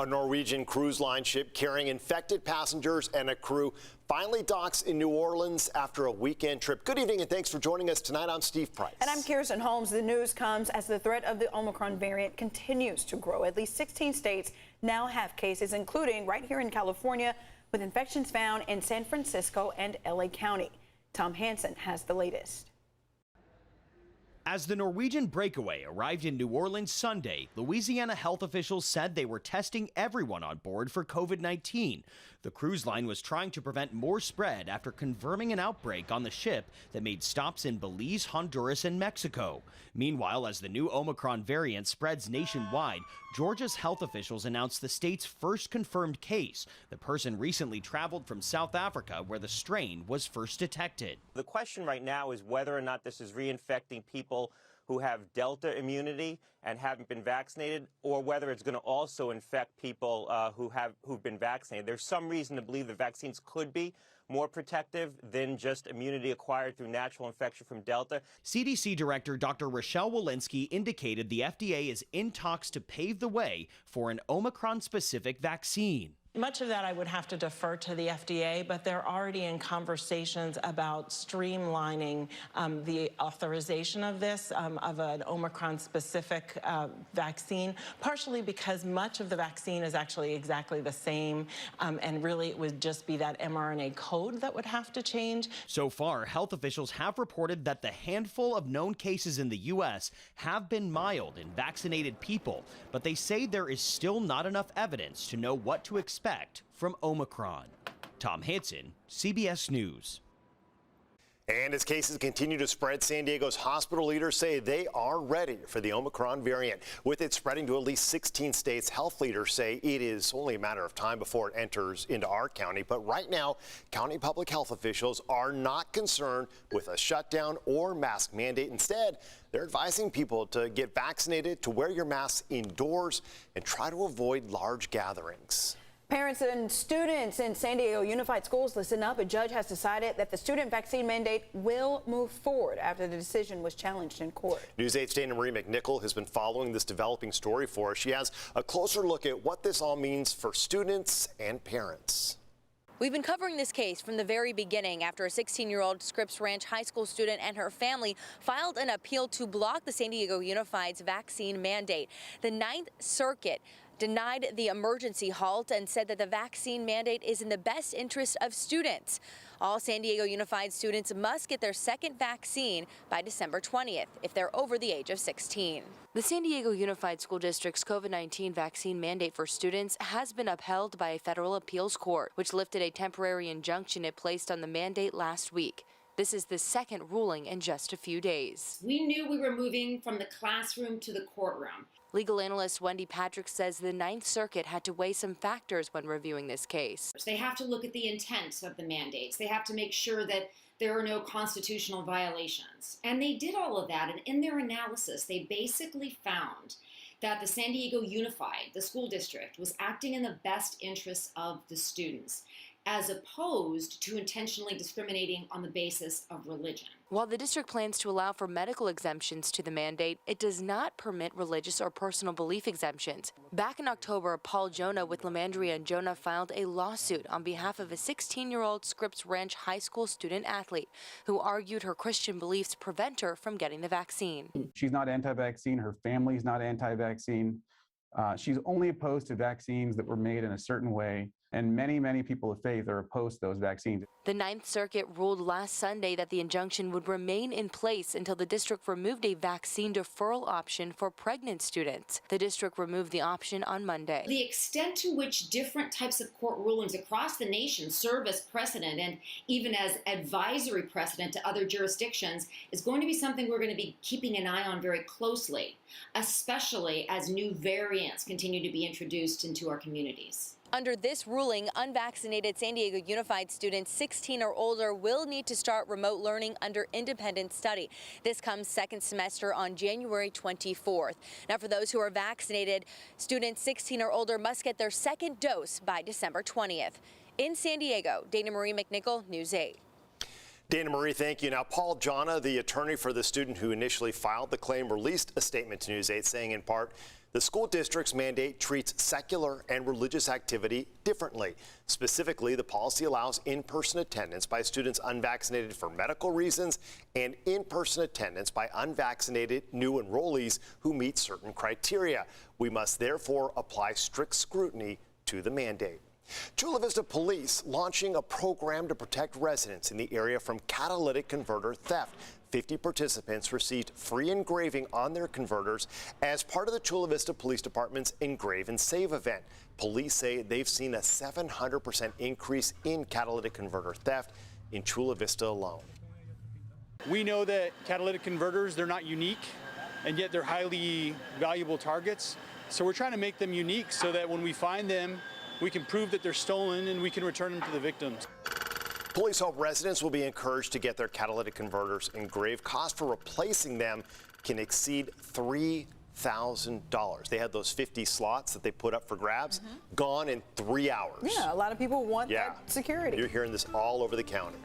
A Norwegian cruise line ship carrying infected passengers and a crew finally docks in New Orleans after a weekend trip. Good evening and thanks for joining us tonight. I'm Steve Price. And I'm Kirsten Holmes. The news comes as the threat of the Omicron variant continues to grow. At least 16 states now have cases, including right here in California, with infections found in San Francisco and LA County. Tom Hansen has the latest. As the Norwegian breakaway arrived in New Orleans Sunday, Louisiana health officials said they were testing everyone on board for COVID-19. The cruise line was trying to prevent more spread after confirming an outbreak on the ship that made stops in Belize, Honduras, and Mexico. Meanwhile, as the new Omicron variant spreads nationwide, Georgia's health officials announced the state's first confirmed case. The person recently traveled from South Africa, where the strain was first detected. The question right now is whether or not this is reinfecting people who have Delta immunity and haven't been vaccinated, or whether it's going to also infect people who've been vaccinated. There's some reason to believe the vaccines could be more protective than just immunity acquired through natural infection from Delta. CDC Director Dr. Rochelle Walensky indicated the FDA is in talks to pave the way for an Omicron-specific vaccine. Much of that I would have to defer to the FDA, but they're already in conversations about streamlining the authorization of this, of an Omicron-specific vaccine, partially because much of the vaccine is actually exactly the same, and really it would just be that mRNA code that would have to change. So far, health officials have reported that the handful of known cases in the U.S. have been mild in vaccinated people, but they say there is still not enough evidence to know what to expect from Omicron. Tom Hansen, CBS News. And as cases continue to spread, San Diego's hospital leaders say they are ready for the Omicron variant. With it spreading to at least 16 states, health leaders say it is only a matter of time before it enters into our county. But right now, county public health officials are not concerned with a shutdown or mask mandate. Instead, they're advising people to get vaccinated, to wear your masks indoors, and try to avoid large gatherings. Parents and students in San Diego Unified Schools, listen up. A judge has decided that the student vaccine mandate will move forward after the decision was challenged in court. News 8's Dana Marie McNichol has been following this developing story for us. She has a closer look at what this all means for students and parents. We've been covering this case from the very beginning after a 16-year-old Scripps Ranch High School student and her family filed an appeal to block the San Diego Unified's vaccine mandate. The Ninth Circuit denied the emergency halt and said that the vaccine mandate is in the best interest of students. All San Diego Unified students must get their second vaccine by December 20th if they're over the age of 16. The San Diego Unified School District's COVID-19 vaccine mandate for students has been upheld by a federal appeals court, which lifted a temporary injunction it placed on the mandate last week. This is the second ruling in just a few days. We knew we were moving from the classroom to the courtroom. Legal analyst Wendy Patrick says the Ninth Circuit had to weigh some factors when reviewing this case. They have to look at the intent of the mandates. They have to make sure that there are no constitutional violations. And they did all of that, and in their analysis, they basically found that the San Diego Unified, the school district, was acting in the best interests of the students, as opposed to intentionally discriminating on the basis of religion. While the district plans to allow for medical exemptions to the mandate, it does not permit religious or personal belief exemptions. Back in October, Paul Jonah with Lamandria and Jonah filed a lawsuit on behalf of a 16-year-old Scripps Ranch High School student athlete who argued her Christian beliefs prevent her from getting the vaccine. She's not anti-vaccine. Her family's not anti-vaccine. She's only opposed to vaccines that were made in a certain way, and many people of faith are opposed to those vaccines. The Ninth Circuit ruled last Sunday that the injunction would remain in place until the district removed a vaccine deferral option for pregnant students. The district removed the option on Monday. The extent to which different types of court rulings across the nation serve as precedent and even as advisory precedent to other jurisdictions is going to be something we're going to be keeping an eye on very closely, especially as new variants continue to be introduced into our communities. Under this ruling, unvaccinated San Diego Unified students 16 or older will need to start remote learning under independent study. This comes second semester on January 24th. Now, for those who are vaccinated, students 16 or older must get their second dose by December 20th. In San Diego, Dana Marie McNichol, News 8. Dana Marie, thank you. Now, Paul Jonah, the attorney for the student who initially filed the claim, released a statement to News 8 saying in part The school district's mandate treats secular and religious activity differently. Specifically, the policy allows in-person attendance by students unvaccinated for medical reasons and in-person attendance by unvaccinated new enrollees who meet certain criteria. We must therefore apply strict scrutiny to the mandate. Chula Vista Police launching a program to protect residents in the area from catalytic converter theft. 50 participants received free engraving on their converters as part of the Chula Vista Police Department's Engrave and Save event. Police say they've seen a 700% increase in catalytic converter theft in Chula Vista alone. We know that catalytic converters, they're not unique, and yet they're highly valuable targets. So we're trying to make them unique so that when we find them, we can prove that they're stolen and we can return them to the victims. Police hope residents will be encouraged to get their catalytic converters engraved. Cost for replacing them can exceed $3,000. They had those 50 slots that they put up for grabs, gone in 3 hours. Yeah, a lot of people want that security. You're hearing this all over the county.